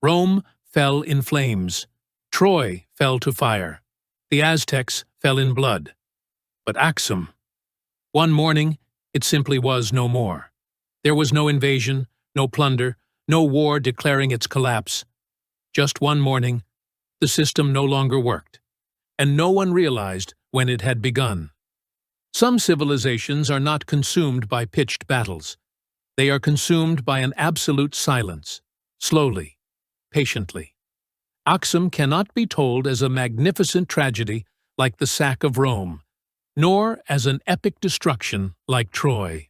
Rome fell in flames. Troy fell to fire. The Aztecs fell in blood. But Aksum, one morning, it simply was no more. There was no invasion, no plunder, no war declaring its collapse. Just one morning, the system no longer worked, and no one realized when it had begun. Some civilizations are not consumed by pitched battles. They are consumed by an absolute silence, slowly, patiently. Aksum cannot be told as a magnificent tragedy like the sack of Rome, nor as an epic destruction like Troy.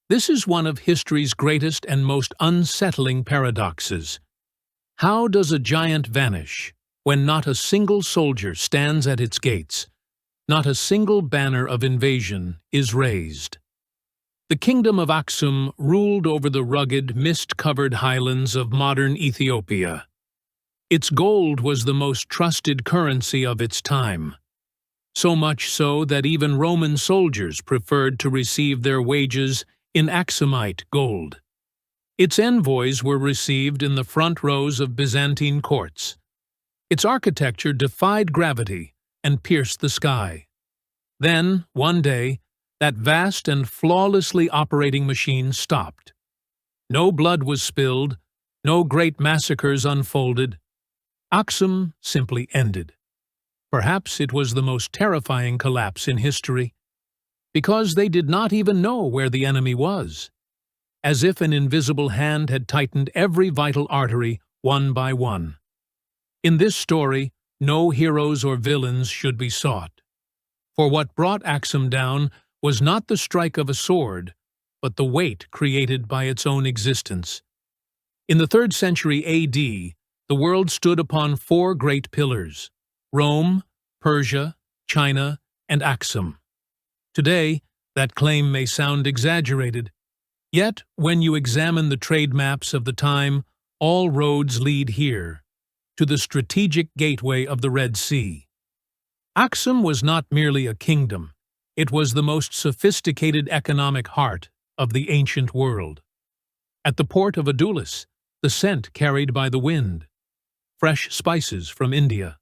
This is one of history's greatest and most unsettling paradoxes. How does a giant vanish when not a single soldier stands at its gates, not a single banner of invasion is raised? The Kingdom of Aksum ruled over the rugged, mist-covered highlands of modern Ethiopia. Its gold was the most trusted currency of its time, so much so that even Roman soldiers preferred to receive their wages in Aksumite gold. Its envoys were received in the front rows of Byzantine courts. Its architecture defied gravity and pierced the sky. Then, one day, that vast and flawlessly operating machine stopped. No blood was spilled, no great massacres unfolded. Aksum simply ended. Perhaps it was the most terrifying collapse in history, because they did not even know where the enemy was, as if an invisible hand had tightened every vital artery one by one. In this story, no heroes or villains should be sought, for what brought Aksum down was not the strike of a sword, but the weight created by its own existence. In the 3rd century AD, the world stood upon 4 great pillars: Rome, Persia, China, and Aksum. Today, that claim may sound exaggerated. Yet, when you examine the trade maps of the time, all roads lead here, to the strategic gateway of the Red Sea. Aksum was not merely a kingdom, it was the most sophisticated economic heart of the ancient world. At the port of Adulis, the scent carried by the wind, fresh spices from India,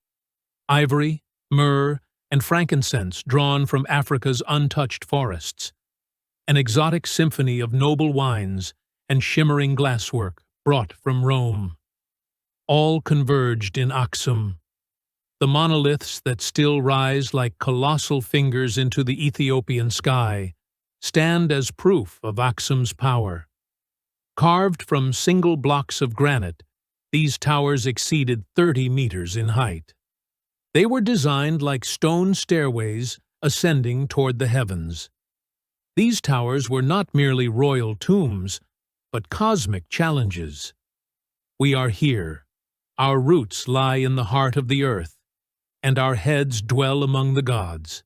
ivory, myrrh, and frankincense drawn from Africa's untouched forests, an exotic symphony of noble wines and shimmering glasswork brought from Rome. All converged in Aksum. The monoliths that still rise like colossal fingers into the Ethiopian sky stand as proof of Aksum's power. Carved from single blocks of granite, these towers exceeded 30 meters in height. They were designed like stone stairways ascending toward the heavens. These towers were not merely royal tombs, but cosmic challenges. We are here. Our roots lie in the heart of the earth, and our heads dwell among the gods.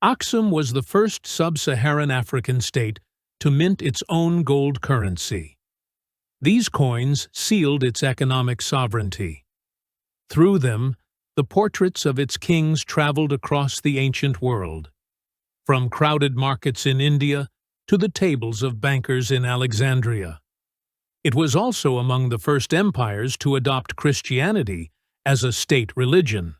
Aksum was the first sub-Saharan African state to mint its own gold currency. These coins sealed its economic sovereignty. Through them, the portraits of its kings traveled across the ancient world, from crowded markets in India to the tables of bankers in Alexandria. It was also among the first empires to adopt Christianity as a state religion.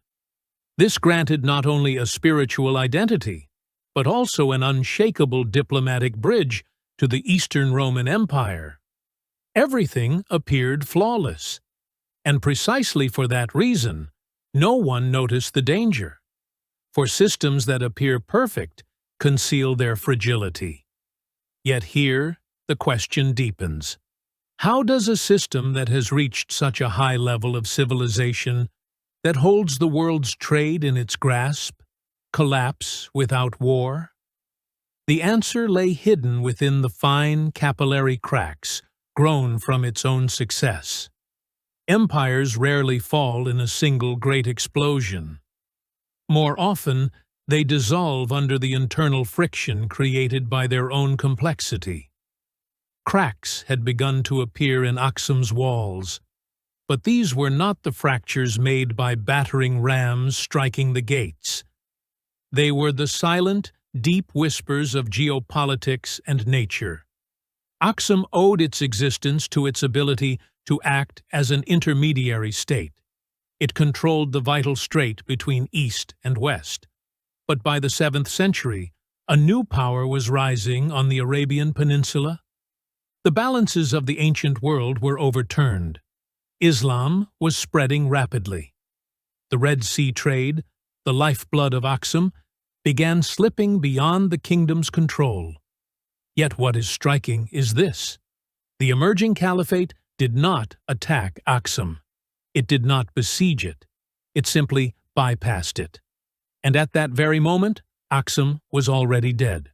This granted not only a spiritual identity, but also an unshakable diplomatic bridge to the Eastern Roman Empire. Everything appeared flawless, and precisely for that reason, no one noticed the danger. For systems that appear perfect conceal their fragility. Yet here, the question deepens. How does a system that has reached such a high level of civilization, that holds the world's trade in its grasp, collapse without war? The answer lay hidden within the fine capillary cracks grown from its own success. Empires rarely fall in a single great explosion. More often, they dissolve under the internal friction created by their own complexity. Cracks had begun to appear in Aksum's walls, but these were not the fractures made by battering rams striking the gates. They were the silent, deep whispers of geopolitics and nature. Aksum owed its existence to its ability to act as an intermediary state. It controlled the vital strait between East and West. But by the 7th century, a new power was rising on the Arabian Peninsula. The balances of the ancient world were overturned. Islam was spreading rapidly. The Red Sea trade, the lifeblood of Aksum, began slipping beyond the kingdom's control. Yet what is striking is this: the emerging caliphate did not attack Aksum. It did not besiege it. It simply bypassed it. And at that very moment, Aksum was already dead.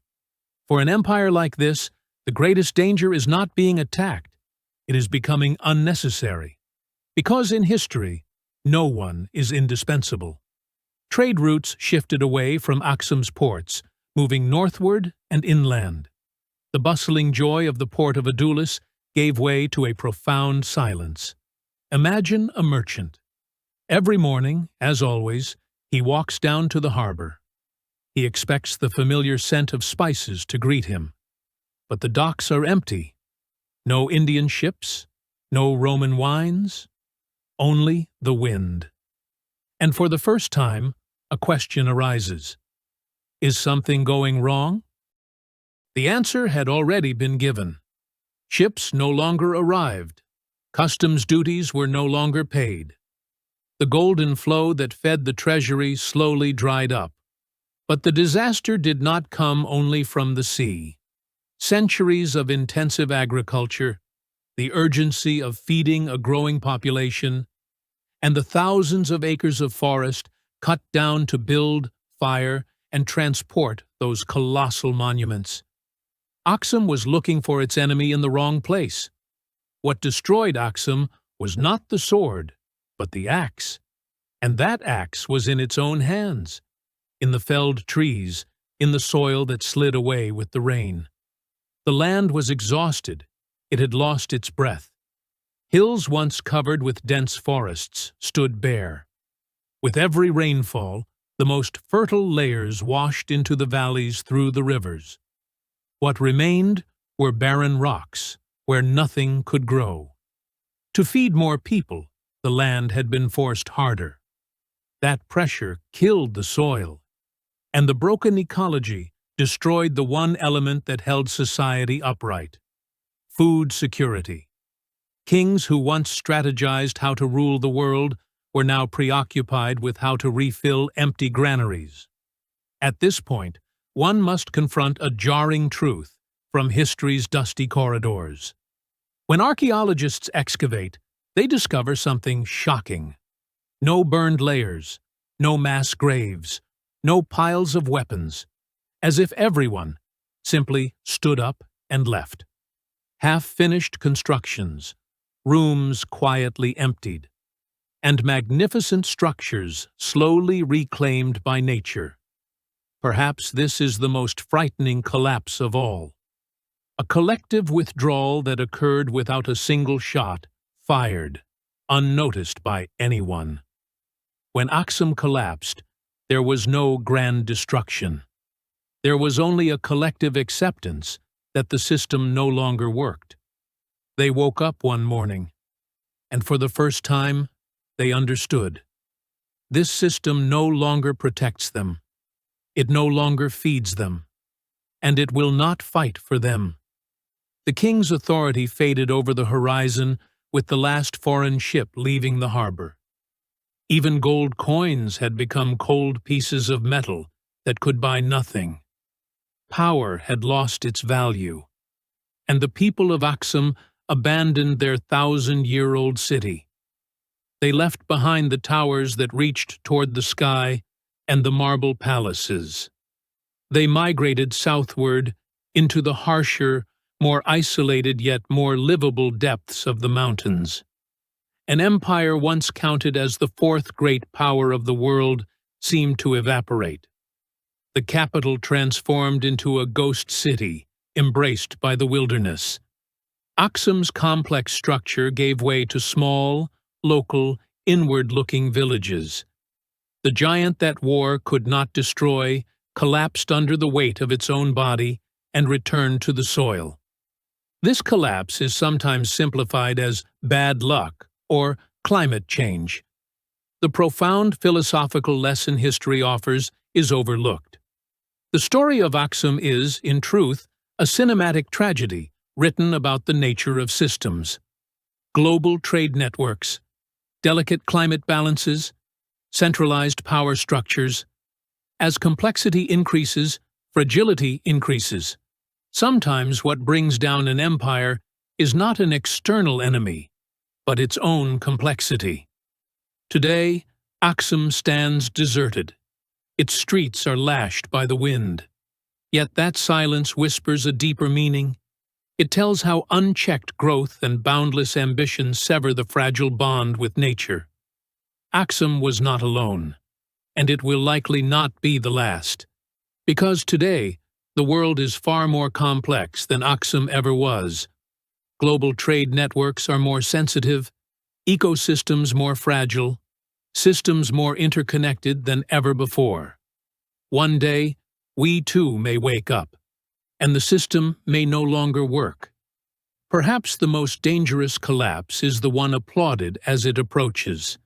For an empire like this, the greatest danger is not being attacked. It is becoming unnecessary. Because in history, no one is indispensable. Trade routes shifted away from Aksum's ports, moving northward and inland. The bustling joy of the port of Adulis gave way to a profound silence. Imagine a merchant. Every morning, as always, he walks down to the harbor. He expects the familiar scent of spices to greet him. But the docks are empty. No Indian ships, no Roman wines, only the wind. And for the first time, a question arises. Is something going wrong? The answer had already been given. Ships no longer arrived. Customs duties were no longer paid. The golden flow that fed the treasury slowly dried up. But the disaster did not come only from the sea. Centuries of intensive agriculture, the urgency of feeding a growing population, and the thousands of acres of forest cut down to build, fire, and transport those colossal monuments. Aksum was looking for its enemy in the wrong place. What destroyed Aksum was not the sword, but the axe. And that axe was in its own hands, in the felled trees, in the soil that slid away with the rain. The land was exhausted. It had lost its breath. Hills once covered with dense forests stood bare. With every rainfall, the most fertile layers washed into the valleys through the rivers. What remained were barren rocks, where nothing could grow. To feed more people, the land had been forced harder. That pressure killed the soil, and the broken ecology destroyed the one element that held society upright: food security. Kings who once strategized how to rule the world were now preoccupied with how to refill empty granaries. At this point, one must confront a jarring truth from history's dusty corridors. When archaeologists excavate, they discover something shocking. No burned layers, no mass graves, no piles of weapons, as if everyone simply stood up and left. Half-finished constructions, rooms quietly emptied, and magnificent structures slowly reclaimed by nature. Perhaps this is the most frightening collapse of all. A collective withdrawal that occurred without a single shot, fired, unnoticed by anyone. When Aksum collapsed, there was no grand destruction. There was only a collective acceptance that the system no longer worked. They woke up one morning, and for the first time, they understood. This system no longer protects them. It no longer feeds them, and it will not fight for them. The king's authority faded over the horizon with the last foreign ship leaving the harbor. Even gold coins had become cold pieces of metal that could buy nothing. Power had lost its value, and the people of Aksum abandoned their 1,000-year-old city. They left behind the towers that reached toward the sky and the marble palaces. They migrated southward into the harsher, more isolated yet more livable depths of the mountains. An empire once counted as the fourth great power of the world seemed to evaporate. The capital transformed into a ghost city, embraced by the wilderness. Aksum's complex structure gave way to small, local, inward-looking villages. The giant that war could not destroy collapsed under the weight of its own body and returned to the soil. This collapse is sometimes simplified as bad luck or climate change. The profound philosophical lesson history offers is overlooked. The story of Aksum is, in truth, a cinematic tragedy written about the nature of systems. Global trade networks, delicate climate balances, centralized power structures. As complexity increases, fragility increases. Sometimes what brings down an empire is not an external enemy, but its own complexity. Today, Aksum stands deserted. Its streets are lashed by the wind. Yet that silence whispers a deeper meaning. It tells how unchecked growth and boundless ambition sever the fragile bond with nature. Aksum was not alone, and it will likely not be the last. Because today, the world is far more complex than Aksum ever was. Global trade networks are more sensitive, ecosystems more fragile, systems more interconnected than ever before. One day, we too may wake up, and the system may no longer work. Perhaps the most dangerous collapse is the one applauded as it approaches.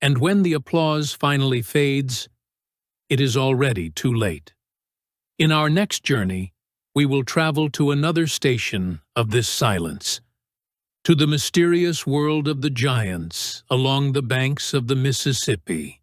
And when the applause finally fades, it is already too late. In our next journey, we will travel to another station of this silence, to the mysterious world of the giants along the banks of the Mississippi.